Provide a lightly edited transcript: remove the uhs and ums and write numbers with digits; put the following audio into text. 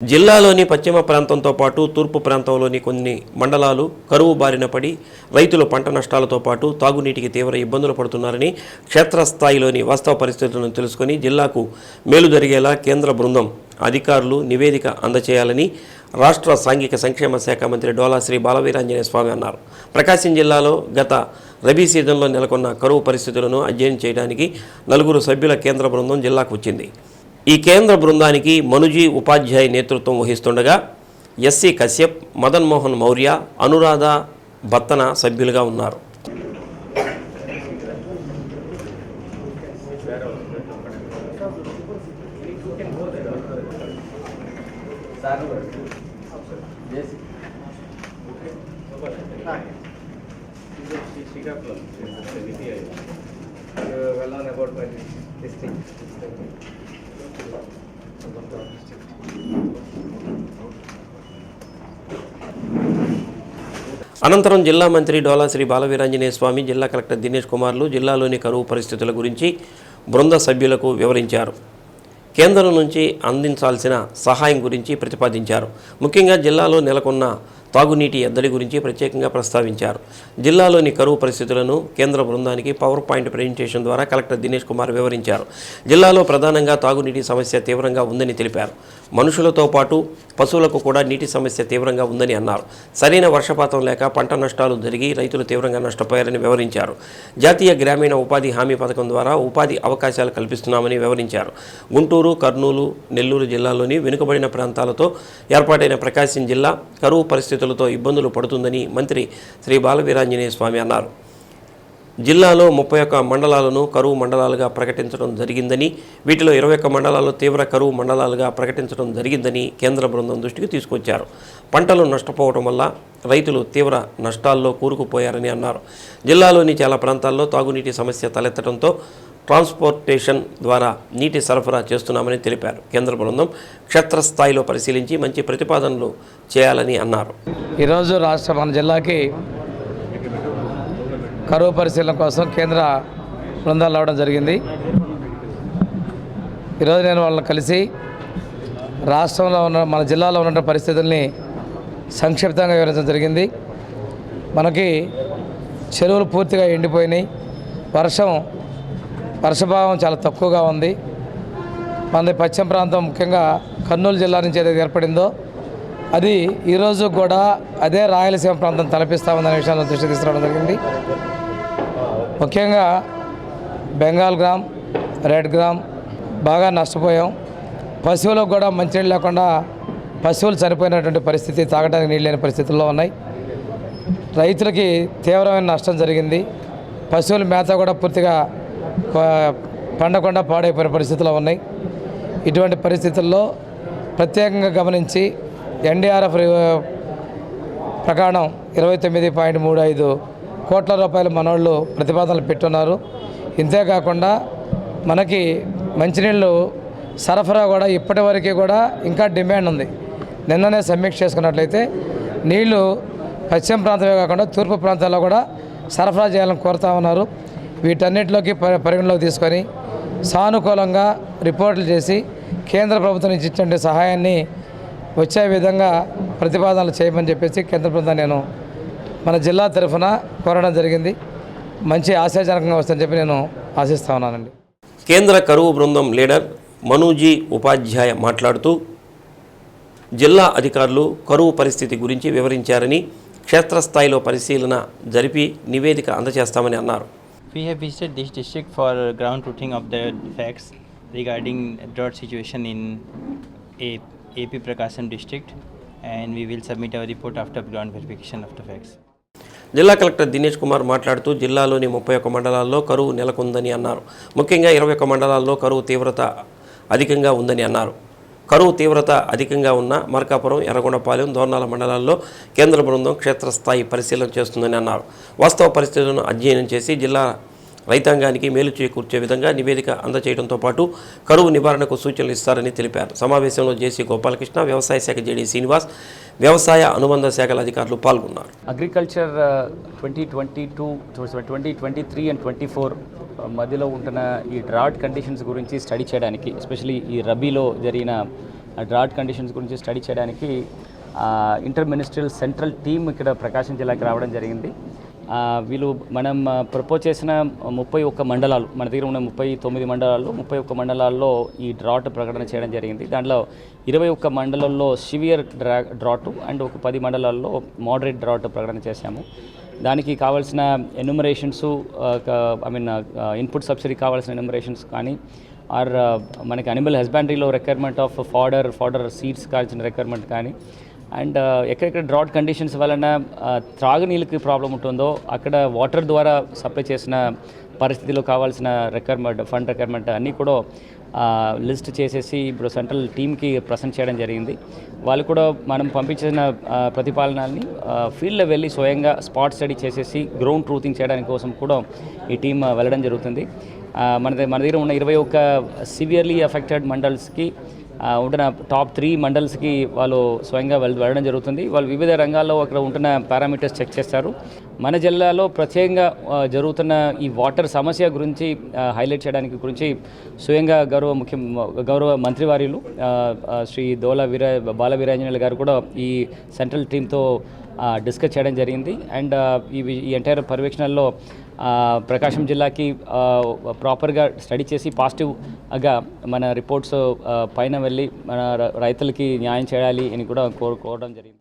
జిల్లాలోని పశ్చిమ ప్రాంతంతో పాటు తూర్పు ప్రాంతంలోని కొన్ని మండలాలు కరువు బారిన పడి రైతులు పంట నష్టాలతో పాటు తాగునీటికి తీవ్ర ఇబ్బందులు పడుతున్నారని క్షేత్రస్థాయిలోని వాస్తవ పరిస్థితులను తెలుసుకుని జిల్లాకు మేలు జరిగేలా కేంద్ర బృందం అధికారులు నివేదిక అందజేయాలని రాష్ట్ర సాంఘిక సంక్షేమ శాఖ మంత్రి డోలా శ్రీ బాలవీరాంజనేయ స్వామి అన్నారు. ప్రకాశం జిల్లాలో గత రబీ సీజన్లో నెలకొన్న కరువు పరిస్థితులను అధ్యయనం చేయడానికి 4 సభ్యుల కేంద్ర బృందం జిల్లాకు వచ్చింది. ఈ కేంద్ర బృందానికి మనుజీ ఉపాధ్యాయ నేతృత్వం వహిస్తుండగా ఎస్సీ కశ్యప్, మదన్ మోహన్ మౌర్య, అనురాధ బత్తన సభ్యులుగా ఉన్నారు. అనంతరం జిల్లా మంత్రి డోలా శ్రీ బాలవీరాంజనేయ స్వామి, జిల్లా కలెక్టర్ దినేష్ కుమార్లు జిల్లాలోని కరువు పరిస్థితుల గురించి బృంద సభ్యులకు వివరించారు. కేంద్రం నుంచి అందించాల్సిన సహాయం గురించి ప్రతిపాదించారు. ముఖ్యంగా జిల్లాలో నెలకొన్న తాగునీటి ఎద్దడి గురించి ప్రత్యేకంగా ప్రస్తావించారు. జిల్లాలోని కరువు పరిస్థితులను కేంద్ర బృందానికి పవర్ పాయింట్ ప్రెజెంటేషన్ ద్వారా కలెక్టర్ దినేష్ కుమార్ వివరించారు. జిల్లాలో ప్రధానంగా తాగునీటి సమస్య తీవ్రంగా ఉందని తెలిపారు. మనుషులతో పాటు పశువులకు కూడా నీటి సమస్య తీవ్రంగా ఉందని అన్నారు. సరైన వర్షపాతం లేక పంట నష్టాలు జరిగి రైతులు తీవ్రంగా నష్టపోయారని వివరించారు. జాతీయ గ్రామీణ ఉపాధి హామీ పథకం ద్వారా ఉపాధి అవకాశాలు కల్పిస్తున్నామని వివరించారు. గుంటూరు, కర్నూలు, నెల్లూరు జిల్లాల్లోని వెనుకబడిన ప్రాంతాలతో ఏర్పాటైన ప్రకాశం జిల్లా కరువు పరిస్థితులతో ఇబ్బందులు పడుతుందని మంత్రి శ్రీ బాలవీరాంజనేయ స్వామి అన్నారు. జిల్లాలో 31 మండలాలను కరువు మండలాలుగా ప్రకటించడం జరిగిందని, వీటిలో 21 మండలాలు తీవ్ర కరువు మండలాలుగా ప్రకటించడం జరిగిందని కేంద్ర బృందం దృష్టికి తీసుకొచ్చారు. పంటలు నష్టపోవడం వల్ల రైతులు తీవ్ర నష్టాల్లో కూరుకుపోయారని అన్నారు. జిల్లాలోని చాలా ప్రాంతాల్లో తాగునీటి సమస్య తలెత్తడంతో ట్రాన్స్పోర్టేషన్ ద్వారా నీటి సరఫరా చేస్తున్నామని తెలిపారు. కేంద్ర బృందం క్షేత్రస్థాయిలో పరిశీలించి మంచి ప్రతిపాదనలు చేయాలని అన్నారు. ఈరోజు మన జిల్లాకి కరువు పరిశీలన కోసం కేంద్ర బృందాలు రావడం జరిగింది. ఈరోజు నేను వాళ్ళని కలిసి రాష్ట్రంలో ఉన్న మన జిల్లాలో ఉన్న పరిస్థితుల్ని సంక్షిప్తంగా వివరించడం జరిగింది. మనకి చెరువులు పూర్తిగా ఎండిపోయినాయి. వర్షభావం చాలా తక్కువగా ఉంది. మనది పశ్చిమ ప్రాంతం, ముఖ్యంగా కర్నూలు జిల్లా నుంచి ఏదైతే ఏర్పడిందో అది ఈరోజు కూడా అదే రాయలసీమ ప్రాంతం తలపిస్తామనే విషయాన్ని దృష్టి తీసుకురావడం జరిగింది. ముఖ్యంగా బెంగాల్ గ్రామ్, రెడ్ గ్రామ్ బాగా నష్టపోయాం. పశువులకు కూడా మంచినీళ్ళు లేకుండా పశువులు చనిపోయినటువంటి పరిస్థితి, తాగడానికి నీళ్ళు లేని పరిస్థితుల్లో ఉన్నాయి. రైతులకి తీవ్రమైన నష్టం జరిగింది. పశువుల మేత కూడా పూర్తిగా పండకుండా పాడైపోయిన పరిస్థితుల్లో ఉన్నాయి. ఇటువంటి పరిస్థితుల్లో ప్రత్యేకంగా గమనించి ఎన్డీఆర్ఎఫ్ ప్రకారం 29.35 కోట్ల రూపాయలు మనోళ్ళు ప్రతిపాదనలు పెట్టున్నారు. ఇంతేకాకుండా మనకి మంచినీళ్ళు సరఫరా కూడా ఇప్పటివరకు కూడా ఇంకా డిమాండ్ ఉంది. నిన్ననే సమీక్ష చేసుకున్నట్లయితే నీళ్లు పశ్చిమ ప్రాంతమే కాకుండా తూర్పు ప్రాంతాల్లో కూడా సరఫరా చేయాలని కోరుతా ఉన్నారు. వీటన్నిటిలోకి పరిగణలోకి తీసుకొని సానుకూలంగా రిపోర్టులు చేసి కేంద్ర ప్రభుత్వం నుంచి ఇచ్చే సహాయాన్ని వచ్చే విధంగా ప్రతిపాదనలు చేయమని చెప్పేసి కేంద్ర బృందాన్ని నేను మన జిల్లా తరఫున కోరడం జరిగింది. మంచి ఆశాజనకంగా వస్తుందని చెప్పి నేను ఆశిస్తా ఉన్నానండి. కేంద్ర కరువు బృందం లీడర్ మనుజీ ఉపాధ్యాయ మాట్లాడుతూ జిల్లా అధికారులు కరువు పరిస్థితి గురించి వివరించారని, క్షేత్రస్థాయిలో పరిశీలన జరిపి నివేదిక అందజేస్తామని అన్నారు. We have visited this district for ground truthing of the facts regarding drought situation in AP Prakasam district, and we will submit our report after ground verification of the facts. జిల్లా కలెక్టర్ దినేష్ కుమార్ మాట్లాడుతూ జిల్లాలోని 31 మండలాల్లో కరువు నెలకొందని అన్నారు. ముఖ్యంగా 21 మండలాల్లో కరువు తీవ్రత అధికంగా ఉందని అన్నారు. కరువు తీవ్రత అధికంగా ఉన్న మార్కాపురం, ఎర్రగొండపాలెం, దోర్నాల మండలాల్లో కేంద్ర బృందం క్షేత్రస్థాయి పరిశీలన చేస్తుందని అన్నారు. వాస్తవ పరిస్థితులను అధ్యయనం చేసి జిల్లా రైతాంగానికి మేలు చేకూర్చే విధంగా నివేదిక అందజేయడంతో పాటు కరువు నివారణకు సూచనలు ఇస్తారని తెలిపారు. సమావేశంలో జేసీ గోపాలకృష్ణ, వ్యవసాయ శాఖ జేడీ శ్రీనివాస్, వ్యవసాయ అనుబంధ శాఖల అధికారులు పాల్గొన్నారు. అగ్రికల్చర్ 2022, 2023 అండ్ 24 మధ్యలో ఉంటున్న ఈ డ్రాట్ కండిషన్స్ గురించి స్టడీ చేయడానికి, ఎస్పెషలీ ఈ రబీలో జరిగిన డ్రాట్ కండిషన్స్ గురించి స్టడీ చేయడానికి ఇంటర్ మినిస్ట్రియల్ సెంట్రల్ టీమ్ ఇక్కడ ప్రకాశం జిల్లాకి రావడం జరిగింది. వీళ్ళు మనం ప్రపోజ్ చేసిన 31 మండలాలు, మన దగ్గర ఉన్న 39 మండలాల్లో 31 మండలాల్లో ఈ డ్రాట్ ప్రకటన చేయడం జరిగింది. దాంట్లో 21 మండలాల్లో సివియర్ డ్రాట్ అండ్ ఒక 10 మండలాల్లో మోడరేట్ డ్రాట్ ప్రకటన చేశాము. దానికి కావాల్సిన ఎన్యూమరేషన్స్, ఇన్పుట్ సబ్సిడీ కావాల్సిన ఎన్యూమరేషన్స్ కానీ ఆర్ మనకి అనిమల్ హస్బెండరీలో రిక్వైర్మెంట్ ఆఫ్ ఫాడర్ సీడ్స్ కావాల్సిన రిక్వైర్మెంట్ కానీ అండ్ ఎక్కడెక్కడ డ్రాట్ కండిషన్స్ వలన త్రాగునీళ్ళకి ప్రాబ్లం ఉంటుందో అక్కడ వాటర్ ద్వారా సప్లై చేసిన పరిస్థితిలో కావాల్సిన ఫండ్ రిక్వైర్మెంట్ అన్నీ కూడా లిస్ట్ చేసేసి ఇప్పుడు సెంట్రల్ టీమ్కి ప్రజెంట్ చేయడం జరిగింది. వాళ్ళు కూడా మనం పంపించిన ప్రతిపాదనల్ని ఫీల్డ్లో వెళ్ళి స్వయంగా స్పాట్ స్టడీ చేసేసి గ్రౌండ్ ట్రూతింగ్ చేయడానికి కోసం కూడా ఈ టీం వెళ్ళడం జరుగుతుంది. మన దగ్గర ఉన్న 21 సివియర్లీ అఫెక్టెడ్ మండల్స్కి ఉంటున్న టాప్ 3 మండల్స్కి వాళ్ళు స్వయంగా వెళ్ళడం జరుగుతుంది. వాళ్ళు వివిధ రంగాల్లో అక్కడ ఉంటున్న పారామీటర్స్ చెక్ చేస్తారు. మన జిల్లాలో ప్రత్యేకంగా జరుగుతున్న ఈ వాటర్ సమస్య గురించి హైలైట్ చేయడానికి గురించి స్వయంగా గౌరవ మంత్రివర్యులు శ్రీ బాల వీరాంజనేయులు గారు కూడా ఈ సెంట్రల్ టీంతో డిస్కస్ చేయడం జరిగింది. అండ్ ఈ ఎంటైర్ పర్యవేక్షణలో ప్రకాశం జిల్లాకి ప్రాపర్గా స్టడీ చేసి పాజిటివ్గా మన రిపోర్ట్స్ పైన వెళ్ళి మన రైతులకి న్యాయం చేయాలి అని కూడా కోరడం జరిగింది.